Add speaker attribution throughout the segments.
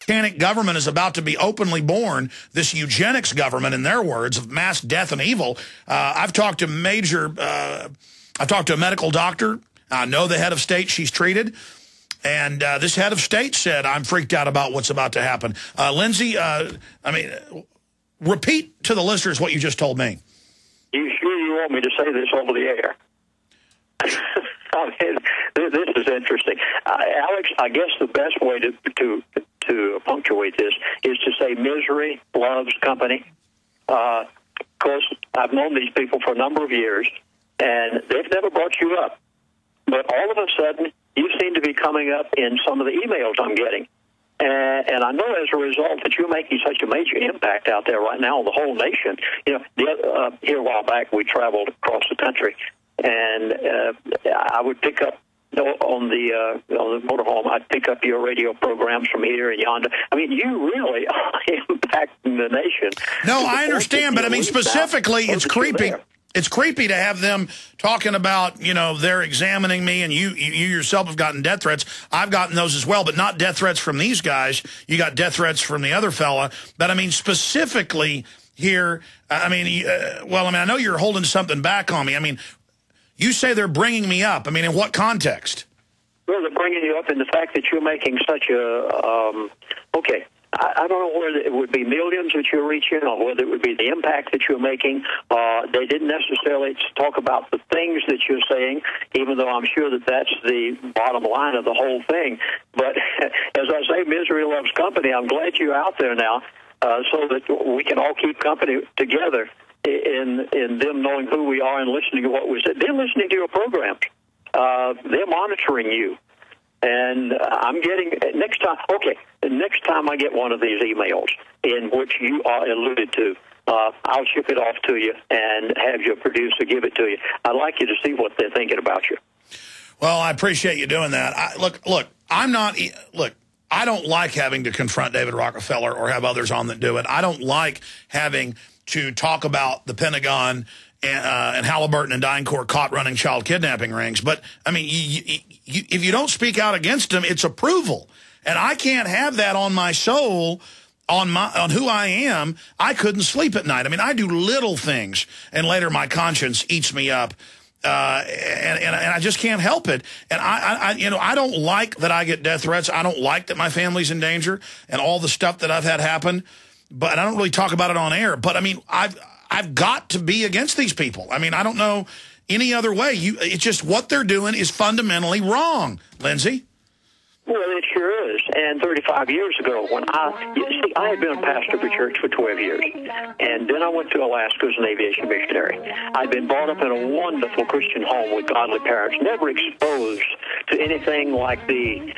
Speaker 1: satanic government is about to be openly born, this eugenics government, in their words, of mass death and evil. I've talked to I've talked to a medical doctor. I know the head of state she's treated. And this head of state said, I'm freaked out about what's about to happen. Lindsey, repeat to the listeners what you just told me.
Speaker 2: You sure you want me to say this over the air? I mean, this is interesting. Alex, I guess the best way to punctuate this is to say misery loves company. Of course, I've known these people for a number of years, and they've never brought you up. But all of a sudden, you seem to be coming up in some of the emails I'm getting. And I know as a result that you're making such a major impact out there right now on the whole nation. You know, here a while back, we traveled across the country, and I would pick up on the motorhome, I'd pick up your radio programs from here and yonder. I mean, you really are impacting the nation.
Speaker 1: No, I understand, but I mean, specifically, it's creepy. It's creepy to have them talking about, you know, they're examining me, and you yourself have gotten death threats. I've gotten those as well, but not death threats from these guys. You got death threats from the other fella. But, I mean, specifically here, I know you're holding something back on me. I mean, you say they're bringing me up. I mean, in what context?
Speaker 2: Well, they're bringing you up in the fact that you're making such a, I don't know whether it would be millions that you're reaching or whether it would be the impact that you're making. They didn't necessarily talk about the things that you're saying, even though I'm sure that that's the bottom line of the whole thing. But as I say, misery loves company. I'm glad you're out there now so that we can all keep company together in them knowing who we are and listening to what we say. They're listening to your programs. They're monitoring you. And I'm getting, next time I get one of these emails in which you are alluded to, I'll ship it off to you and have your producer give it to you. I'd like you to see what they're thinking about you.
Speaker 1: Well, I appreciate you doing that. I don't like having to confront David Rockefeller or have others on that do it. I don't like having to talk about the Pentagon and Halliburton and DynCorp caught running child kidnapping rings. But, I mean, if you don't speak out against them, it's approval. And I can't have that on my soul, on who I am. I couldn't sleep at night. I mean, I do little things, and later my conscience eats me up. And I just can't help it. And I don't like that I get death threats. I don't like that my family's in danger and all the stuff that I've had happen. But I don't really talk about it on air. But, I mean, I've got to be against these people. I mean, I don't know any other way. It's just what they're doing is fundamentally wrong, Lindsey.
Speaker 2: Well, it sure is. And 35 years ago, when I had been a pastor of a church for 12 years, and then I went to Alaska as an aviation missionary. I'd been brought up in a wonderful Christian home with godly parents, never exposed to anything like the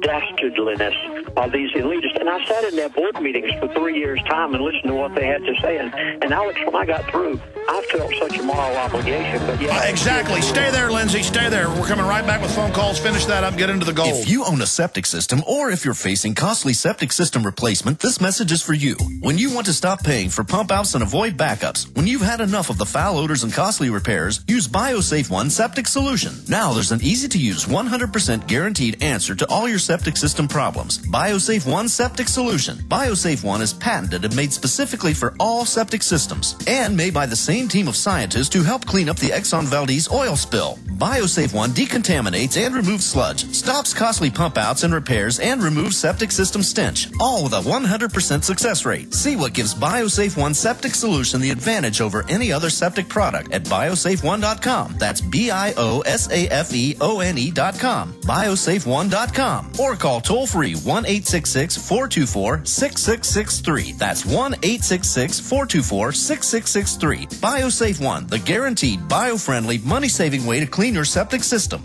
Speaker 2: dastardliness of these elitists. And I sat in their board meetings for 3 years' time and listened to what they had to say. And Alex, when I got through, I felt such a moral obligation. But yeah,
Speaker 1: exactly. Stay there, Lindsey. Stay there. We're coming right back with phone calls. Finish that up. Get into the gold.
Speaker 3: If you own a septic system, or if you're facing costly septic system replacement, this message is for you. When you want to stop paying for pump outs and avoid backups, when you've had enough of the foul odors and costly repairs, use BioSafe One Septic Solution. Now there's an easy-to-use, 100% guaranteed answer to all your septic system problems. BioSafe One Septic Solution. BioSafe One is patented and made specifically for all septic systems, and made by the same team of scientists who helped clean up the Exxon Valdez oil spill. BioSafe One decontaminates and removes sludge, stops costly pump outs and repairs, and removes septic system stench, all with a 100% success rate. See what gives BioSafe One Septic Solution the advantage over any other septic product at biosafeone.com. That's BIOSAFEONE.com. biosafeone.com. Or call toll-free 1-866-424-6663. That's 1-866-424-6663. BioSafe One, the guaranteed bio-friendly, money-saving way to clean your septic system.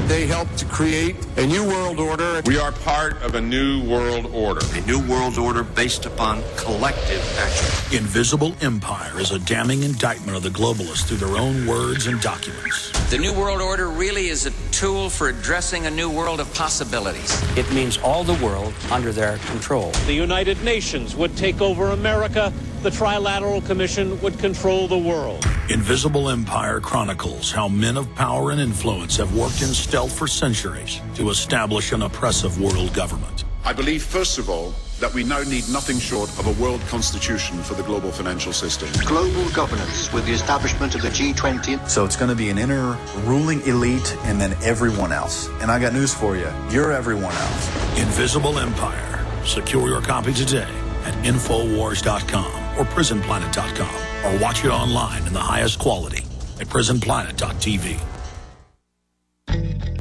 Speaker 4: They helped to create a new world order.
Speaker 5: We are part of a new world order.
Speaker 6: A new world order based upon collective action.
Speaker 7: Invisible Empire is a damning indictment of the globalists through their own words and documents.
Speaker 8: The new world order really is a tool for addressing a new world of possibilities.
Speaker 9: It means all the world under their control.
Speaker 10: The United Nations would take over America. The Trilateral Commission would control the world.
Speaker 7: Invisible Empire chronicles how men of power and influence have worked in stealth for centuries to establish an oppressive world government.
Speaker 4: I believe, first of all, that we now need nothing short of a world constitution for the global financial system.
Speaker 11: Global governance with the establishment of the G20.
Speaker 12: So it's going to be an inner ruling elite and then everyone else. And I got news for you. You're everyone else.
Speaker 7: Invisible Empire. Secure your copy today at Infowars.com or PrisonPlanet.com, or watch it online in the highest quality at PrisonPlanet.tv.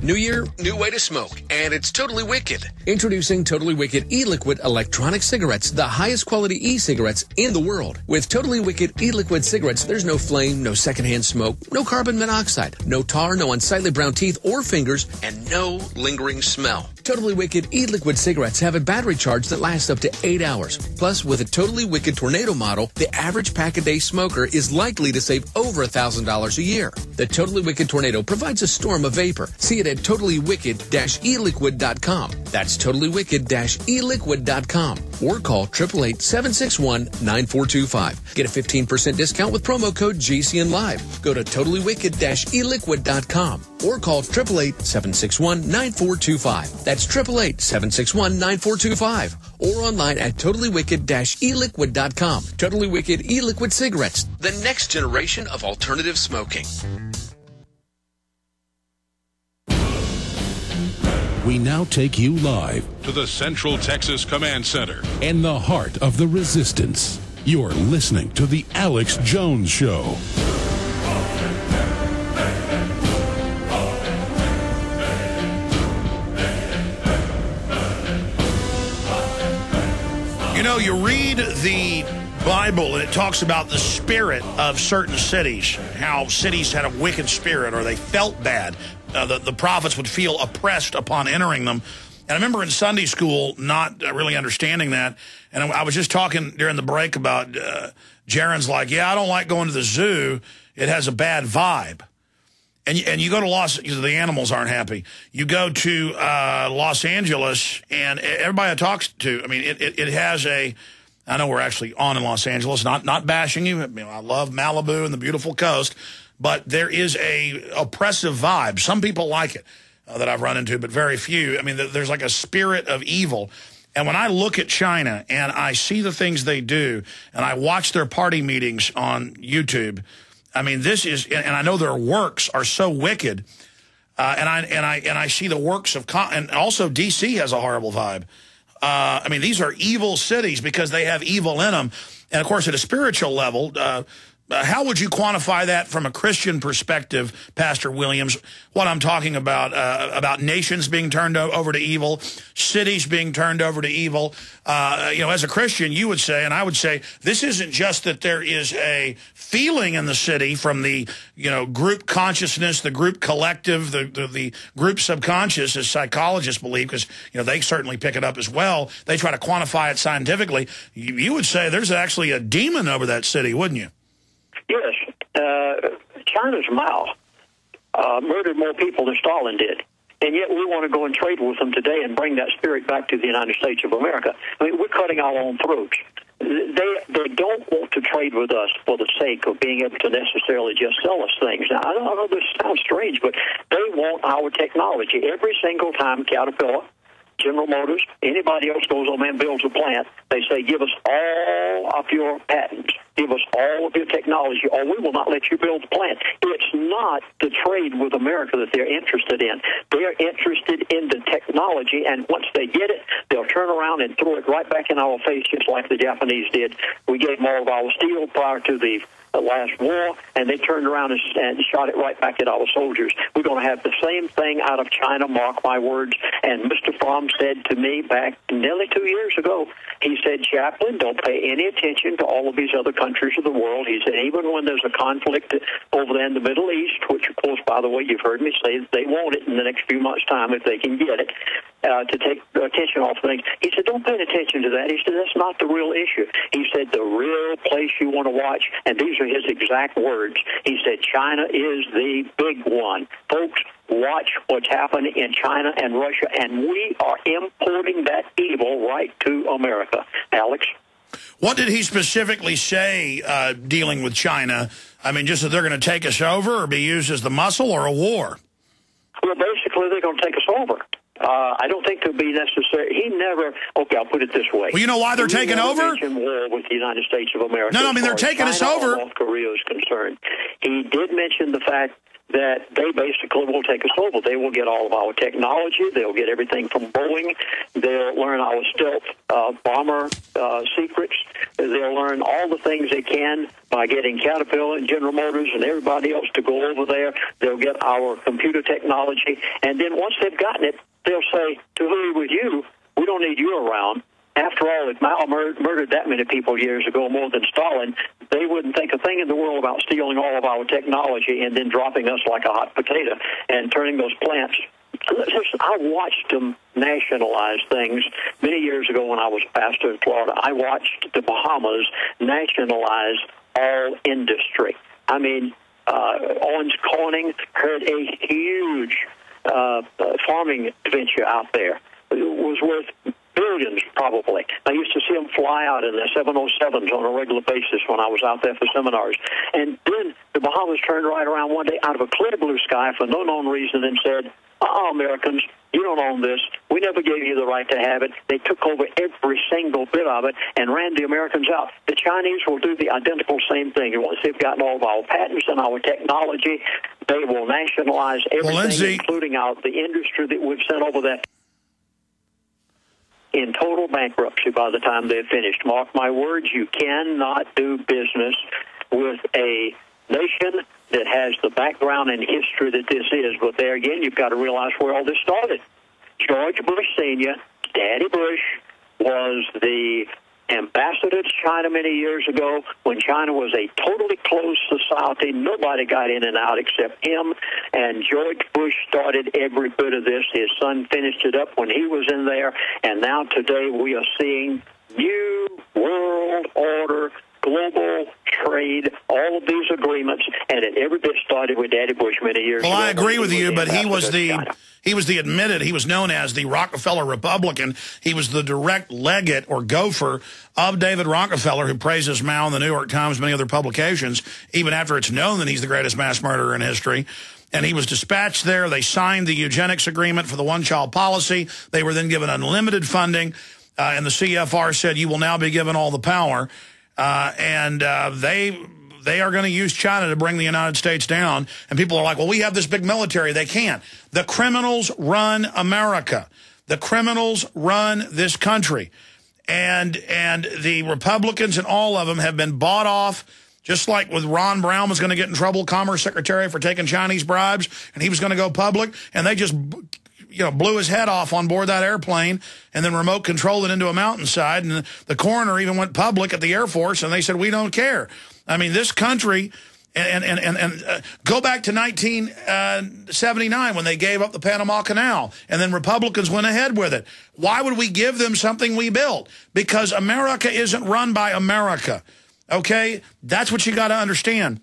Speaker 13: New year, new way to smoke, and it's totally wicked. Introducing Totally Wicked e-liquid electronic cigarettes, the highest quality e-cigarettes in the world. With Totally Wicked e-liquid cigarettes, there's no flame, no secondhand smoke, no carbon monoxide, no tar, no unsightly brown teeth or fingers, and no lingering smell. Totally Wicked e-liquid cigarettes have a battery charge that lasts up to 8 hours. Plus, with a Totally Wicked Tornado model, the average pack-a-day smoker is likely to save over $1,000 a year. The Totally Wicked Tornado provides a storm of vapor. See it at totallywicked-eliquid.com. That's totallywicked-eliquid.com. Or call 888-761-9425. Get a 15% discount with promo code GCNLive. Go to totallywicked-eliquid.com or call 888-761-9425. That's 888-761-9425. Or online at totallywicked-eliquid.com. Totally Wicked e-liquid cigarettes, the next generation of alternative smoking.
Speaker 14: We now take you live
Speaker 5: to the Central Texas Command Center
Speaker 14: in the heart of the resistance. You're listening to The Alex Jones Show.
Speaker 1: You know, you read the Bible and it talks about the spirit of certain cities, how cities had a wicked spirit or they felt bad. The prophets would feel oppressed upon entering them. And I remember in Sunday school not really understanding that. And I was just talking during the break about Jaron's like, yeah, I don't like going to the zoo. It has a bad vibe. And you go to the animals aren't happy. You go to Los Angeles, and everybody I talk to, I mean, it has a, I know we're actually on in Los Angeles, not bashing you. I mean, I love Malibu and the beautiful coast. But there is a oppressive vibe. Some people like it that I've run into, but very few. I mean, there's like a spirit of evil. And when I look at China and I see the things they do, and I watch their party meetings on YouTube, I mean, this is, and I know their works are so wicked. And I see the works of, and also DC has a horrible vibe. I mean, these are evil cities because they have evil in them. And of course, at a spiritual level, how would you quantify that from a Christian perspective, Pastor Williams? What I'm talking about nations being turned over to evil, cities being turned over to evil. You know, as a Christian, you would say, and I would say, this isn't just that there is a feeling in the city from the, you know, group consciousness, the group collective, the group subconscious, as psychologists believe, because, you know, they certainly pick it up as well. They try to quantify it scientifically. You would say there's actually a demon over that city, wouldn't you?
Speaker 2: Yes. China's Mao murdered more people than Stalin did. And yet we want to go and trade with them today and bring that spirit back to the United States of America. I mean, we're cutting our own throats. They don't want to trade with us for the sake of being able to necessarily just sell us things. Now, I don't know, this sounds strange, but they want our technology. Every single time Caterpillar, General Motors, anybody else goes on and builds a plant, they say, give us all of your patents, give us all of your technology, or we will not let you build the plant. It's not the trade with America that they're interested in. They're interested in the technology, and once they get it, they'll turn around and throw it right back in our face, just like the Japanese did. We gave them all of our steel prior to the last war, and they turned around and shot it right back at our soldiers. We're going to have the same thing out of China, mark my words. And Mr. Fromm said to me back nearly 2 years ago, he said, Chaplain, don't pay any attention to all of these other countries of the world. He said, even when there's a conflict over there in the Middle East, which, of course, by the way, you've heard me say that they want it in the next few months' time if they can get it, to take attention off things. He said, don't pay attention to that. He said, that's not the real issue. He said, the real place you want to watch, and these are his exact words, he said, China is the big one. Folks, watch what's happening in China and Russia, and we are importing that evil right to America. Alex?
Speaker 1: What did he specifically say dealing with China? I mean, just that they're going to take us over or be used as the muscle or a war?
Speaker 2: Well, basically, they're going to take us over. I don't think it'll be necessary. He never. Okay, I'll put it this way.
Speaker 1: Well, you know why they're taking over?
Speaker 2: War with the United States of America.
Speaker 1: No, I mean they're taking us over.
Speaker 2: North Korea is concerned. He did mention the fact that they basically will take us over. They will get all of our technology. They'll get everything from Boeing. They'll learn our stealth bomber secrets. They'll learn all the things they can by getting Caterpillar and General Motors and everybody else to go over there. They'll get our computer technology. And then once they've gotten it, they'll say, to who with you? We don't need you around. After all, if Mao murdered that many people years ago, more than Stalin, they wouldn't think a thing in the world about stealing all of our technology and then dropping us like a hot potato and turning those plants. Listen, I watched them nationalize things many years ago when I was a pastor in Florida. I watched the Bahamas nationalize all industry. I mean, Owens Corning had a huge farming venture out there. It was worth billions, probably. I used to see them fly out in their 707s on a regular basis when I was out there for seminars. And then the Bahamas turned right around one day out of a clear blue sky for no known reason and said, Americans, you don't own this. We never gave you the right to have it. They took over every single bit of it and ran the Americans out. The Chinese will do the identical same thing. Once they've gotten all of our patents and our technology, they will nationalize everything, including the industry that we've sent over there, in total bankruptcy by the time they're finished. Mark my words, you cannot do business with a nation that has the background and history that this is. But there again, you've got to realize where all this started. George Bush Sr., Daddy Bush, was the ambassador to China many years ago when China was a totally closed society. Nobody got in and out except him. And George Bush started every bit of this. His son finished it up when he was in there. And now today we are seeing new world order, global trade, all of these agreements, and it every bit started with Daddy Bush many years ago.
Speaker 1: Well, I agree with you, but he was known as the Rockefeller Republican. He was the direct legate or gopher of David Rockefeller, who praises Mao in the New York Times, many other publications, even after it's known that he's the greatest mass murderer in history. And he was dispatched there. They signed the eugenics agreement for the one-child policy. They were then given unlimited funding, and the CFR said, you will now be given all the power. They are going to use China to bring the United States down. And people are like, well, we have this big military. They can't. The criminals run America. The criminals run this country. And the Republicans and all of them have been bought off, just like with Ron Brown was going to get in trouble, Commerce Secretary, for taking Chinese bribes, and he was going to go public. And they just blew his head off on board that airplane and then remote controlled it into a mountainside. And the coroner even went public at the Air Force, and they said, we don't care. I mean, this country, and go back to 1979 when they gave up the Panama Canal, and then Republicans went ahead with it. Why would we give them something we built? Because America isn't run by America, okay? That's what you got to understand.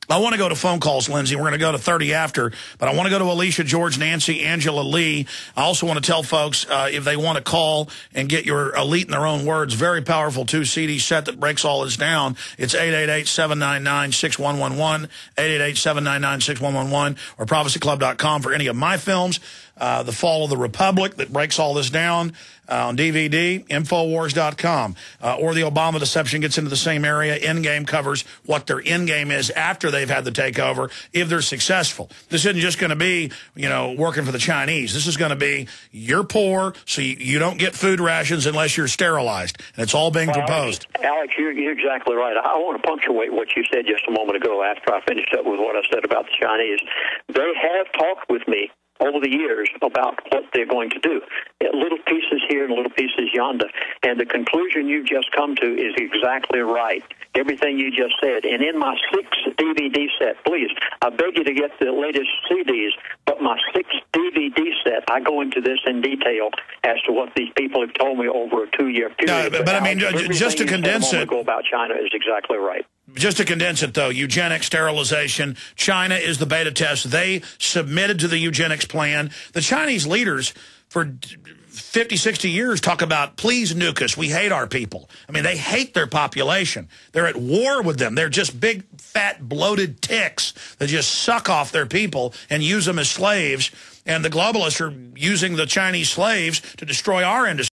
Speaker 1: I want to go to phone calls, Lindsay. We're going to go to 30 after, but I want to go to Alicia, George, Nancy, Angela, Lee. I also want to tell folks if they want to call and get your elite in their own words, very powerful 2-CD set that breaks all this down. It's 888-799-6111, 888-799-6111, or prophecyclub.com for any of my films. The Fall of the Republic that breaks all this down on DVD, Infowars.com. Or The Obama Deception gets into the same area. Endgame covers what their endgame is after they've had the takeover, if they're successful. This isn't just going to be, working for the Chinese. This is going to be, you're poor, so you don't get food rations unless you're sterilized. And it's all being proposed.
Speaker 2: Alex, you're exactly right. I want to punctuate what you said just a moment ago after I finished up with what I said about the Chinese. They have talked with me over the years about what they're going to do. Little pieces here and little pieces yonder. And the conclusion you've just come to is exactly right. Everything you just said. And in my 6 DVD set, please, I beg you to get the latest CDs, but my 6 DVD set, I go into this in detail as to what these people have told me over a 2-year period.
Speaker 1: No, but I mean, just to condense it,
Speaker 2: about China is exactly right.
Speaker 1: Just to condense it, though, eugenics, sterilization, China is the beta test. They submitted to the eugenics plan. The Chinese leaders for 50, 60 years talk about, please nuke us. We hate our people. I mean, they hate their population. They're at war with them. They're just big, fat, bloated ticks that just suck off their people and use them as slaves. And the globalists are using the Chinese slaves to destroy our industry.